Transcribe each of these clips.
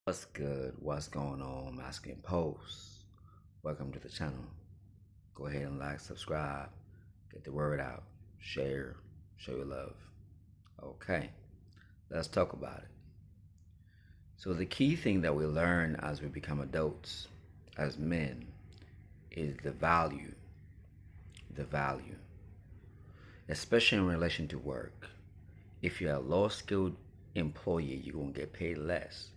What's good? What's going on? Masculine Post. Welcome to the channel. Go ahead and like, subscribe, get the word out, share, show your love. Okay, let's talk about it. So, the key thing that we learn as we become adults, as men, is the value. The value, especially in relation to work. If you're a low skilled employee, you're going to get paid less.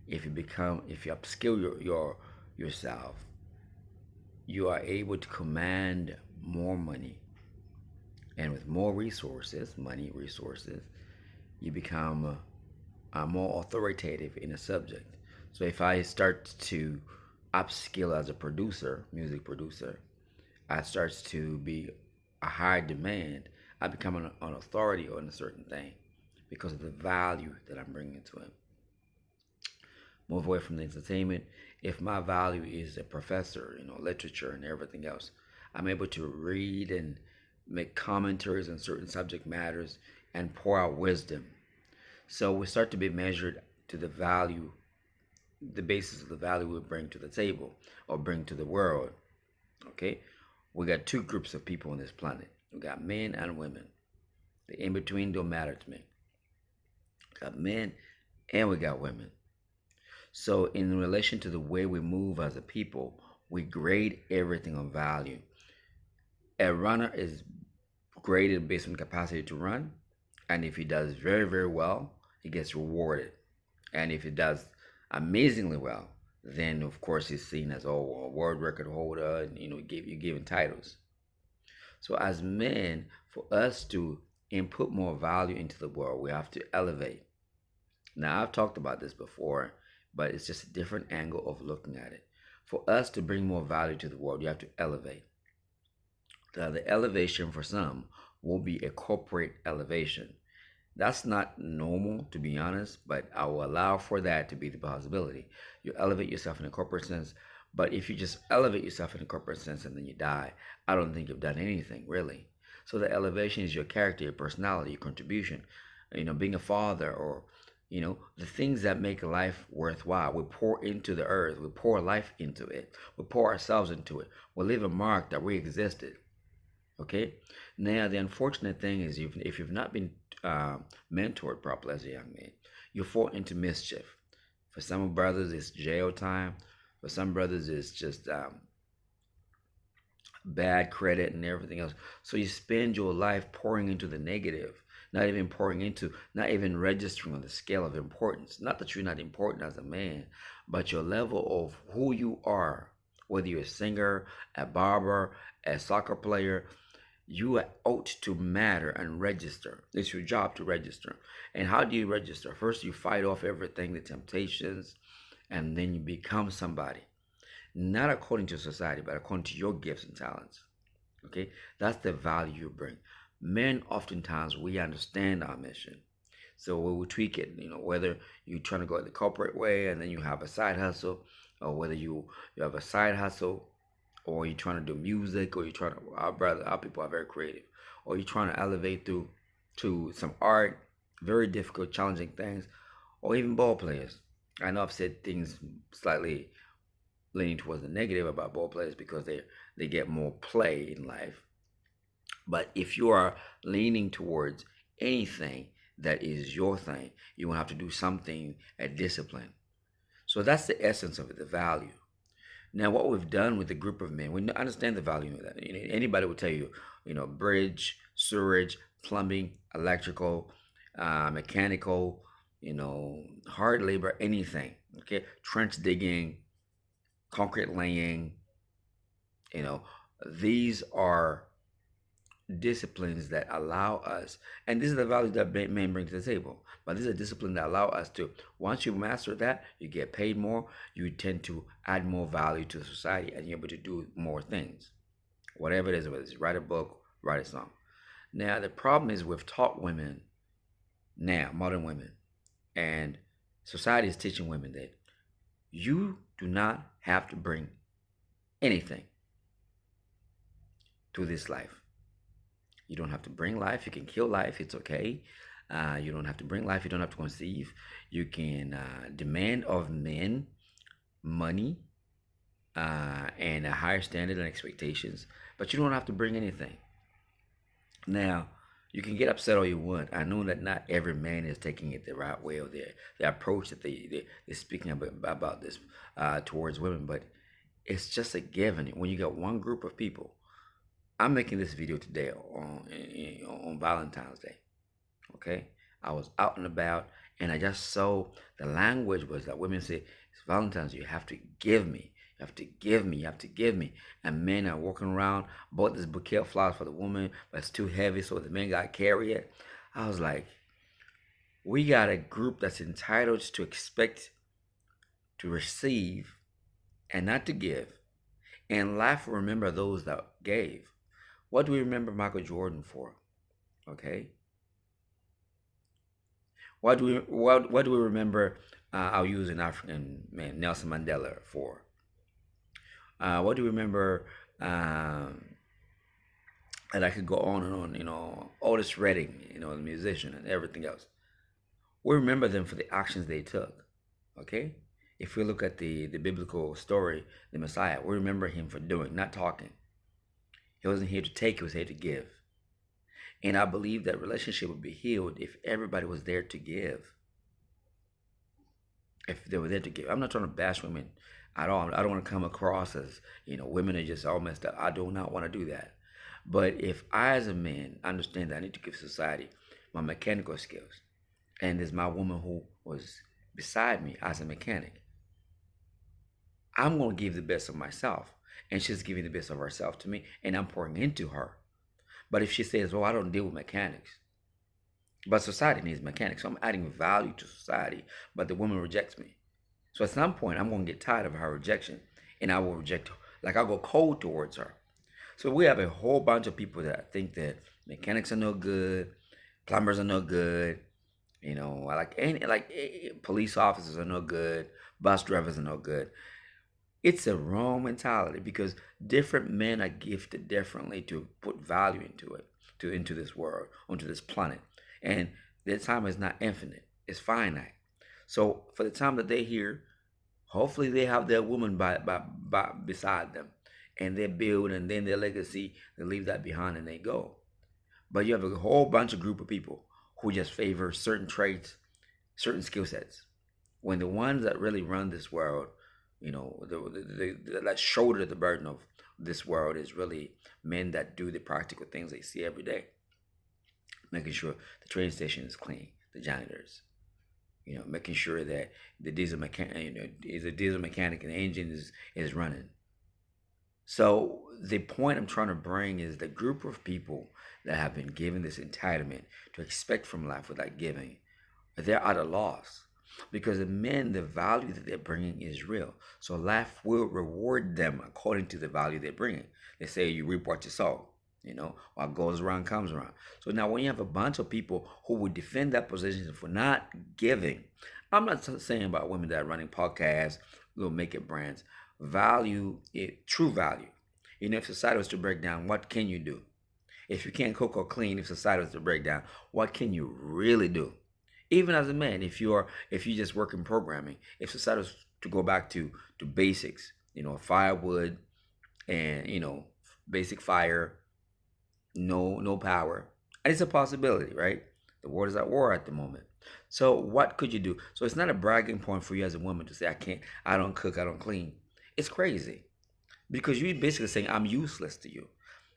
If you upskill yourself, you are able to command more money, and with more resources, you become more authoritative in a subject. So if I start to upskill as a producer, music producer, I starts to be a high demand. I become an authority on a certain thing because of the value that I'm bringing to it. Move away from the entertainment. If my value is a professor, literature and everything else, I'm able to read and make commentaries on certain subject matters and pour out wisdom. So we start to be measured to the value, the basis of the value we bring to the table or bring to the world. Okay? We got two groups of people on this planet. We got men and women. The in between don't matter to me. We got men and we got women. So, in relation to the way we move as a people, we grade everything on value. A runner is graded based on capacity to run, and if he does very, very well, he gets rewarded. And if he does amazingly well, then of course he's seen as a world record holder, and you're given titles. So, as men, for us to input more value into the world, we have to elevate. Now, I've talked about this before, but it's just a different angle of looking at it. For us to bring more value to the world, you have to elevate. The elevation for some will be a corporate elevation. That's not normal, to be honest, but I will allow for that to be the possibility. You elevate yourself in a corporate sense, but if you just elevate yourself in a corporate sense and then you die, I don't think you've done anything really. So the elevation is your character, your personality, your contribution. Being a father, or the things that make life worthwhile. We pour into the earth, we pour life into it, we pour ourselves into it, we leave a mark that we existed. Okay. Now the unfortunate thing is, if you've not been mentored properly as a young man, you fall into mischief. For some brothers it's jail time, for some brothers it's just bad credit and everything else. So you spend your life pouring into the negative, not even registering on the scale of importance. Not that you're not important as a man, but your level of who you are, whether you're a singer, a barber, a soccer player, you are ought to matter and register. It's your job to register. And how do you register? First, you fight off everything, the temptations, and then you become somebody, not according to society, but according to your gifts and talents. Okay, that's the value you bring. Men, oftentimes, we understand our mission, so we will tweak it. Whether you're trying to go the corporate way and then you have a side hustle, or whether you have a side hustle, or you're trying to do music, or you're trying to. Our people are very creative, or you're trying to elevate through to some art, very difficult, challenging things, or even ball players. I know I've said things slightly leaning towards the negative about ball players because they get more play in life. But if you are leaning towards anything that is your thing, you will have to do something at discipline. So that's the essence of it, the value. Now, what we've done with the group of men, we understand the value of that. Anybody will tell you, bridge, sewage, plumbing, electrical, mechanical, hard labor, anything. Okay, trench digging, concrete laying, you know, these are disciplines that allow us, and this is the value that men bring to the table, but this is a discipline that allow us to, once you master that, you get paid more, you tend to add more value to the society, and you're able to do more things, whatever it is, whether it's write a book, write a song. Now the problem is we've taught women, now modern women, and society is teaching women that you do not have to bring anything to this life. You don't have to bring life. You can kill life. It's okay. You don't have to bring life. You don't have to conceive. You can demand of men money and a higher standard and expectations, but you don't have to bring anything. Now, you can get upset all you want. I know that not every man is taking it the right way or the approach that they're speaking about this towards women, but it's just a given. When you got one group of people, I'm making this video today on Valentine's Day. Okay, I was out and about, and I just saw the language was that women say, "It's Valentine's. You have to give me. You have to give me. You have to give me." And men are walking around, bought this bouquet of flowers for the woman, but it's too heavy, so the men got to carry it. I was like, we got a group that's entitled to expect to receive and not to give. And life will remember those that gave. What do we remember Michael Jordan for? Okay. What do we remember? I'll use an African man, Nelson Mandela, for. What do we remember? And I could go on and on. Otis Redding, the musician, and everything else. We remember them for the actions they took. Okay. If we look at the biblical story, the Messiah, we remember him for doing, not talking. He wasn't here to take; he was here to give. And I believe that relationship would be healed if everybody was there to give. If they were there to give. I'm not trying to bash women at all. I don't want to come across as, women are just all messed up. I do not want to do that. But if I, as a man, understand that I need to give society my mechanical skills, and there's my woman who was beside me as a mechanic, I'm going to give the best of myself. And she's giving the best of herself to me, and I'm pouring into her. But if she says, "Oh, I don't deal with mechanics," but society needs mechanics, so I'm adding value to society, but the woman rejects me. So at some point, I'm going to get tired of her rejection, and I will reject her. Like, I'll go cold towards her. So we have a whole bunch of people that think that mechanics are no good, plumbers are no good, police officers are no good, bus drivers are no good. It's a wrong mentality, because different men are gifted differently to put value into it, into this world, onto this planet. And their time is not infinite, it's finite. So for the time that they're here, hopefully they have their woman by beside them, and they build, and then their legacy, they leave that behind and they go. But you have a whole bunch of group of people who just favor certain traits, certain skill sets, when the ones that really run this world, that shoulder the burden of this world, is really men that do the practical things they see every day. Making sure the train station is clean, the janitors, making sure that the diesel mechanic, is a diesel mechanic and the engine is running. So the point I'm trying to bring is the group of people that have been given this entitlement to expect from life without giving, they're at a loss. Because the men, the value that they're bringing is real. So life will reward them according to the value they're bringing. They say you reap what you sow. What goes around comes around. So now when you have a bunch of people who would defend that position for not giving, I'm not saying about women that are running podcasts, make it brands. Value, true value. If society was to break down, what can you do? If you can't cook or clean, if society was to break down, what can you really do? Even as a man, if you just work in programming, if society was to go back to basics, firewood and basic fire, no power, and it's a possibility, right? The world is at war at the moment. So what could you do? So it's not a bragging point for you as a woman to say, I don't cook, I don't clean. It's crazy, because you're basically saying I'm useless to you.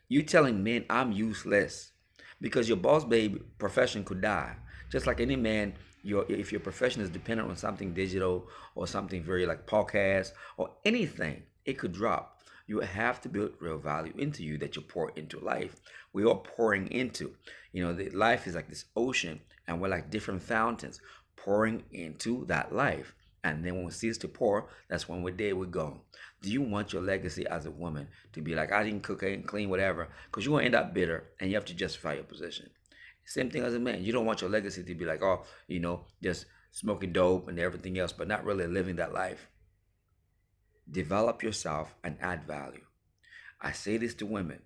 You're telling men I'm useless, because your boss babe profession could die. Just like any man, if your profession is dependent on something digital or something very like podcast or anything, it could drop. You have to build real value into you that you pour into life. We are pouring into, the life is like this ocean, and we're like different fountains pouring into that life. And then when we cease to pour, that's when we're dead, we're gone. Do you want your legacy as a woman to be like, I didn't cook, I didn't clean, whatever? Because you're going to end up bitter, and you have to justify your position. Same thing as a man. You don't want your legacy to be like, just smoking dope and everything else, but not really living that life. Develop yourself and add value. I say this to women.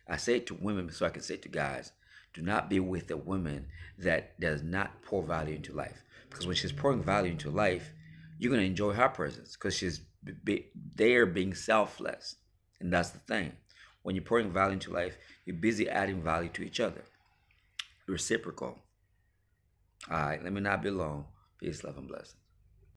I say it to women so I can say it to guys. Do not be with a woman that does not pour value into life. Because when she's pouring value into life, you're going to enjoy her presence because she's there being selfless. And that's the thing. When you're pouring value into life, you're busy adding value to each other. Reciprocal. All right, let me not be long. Peace, love, and blessings.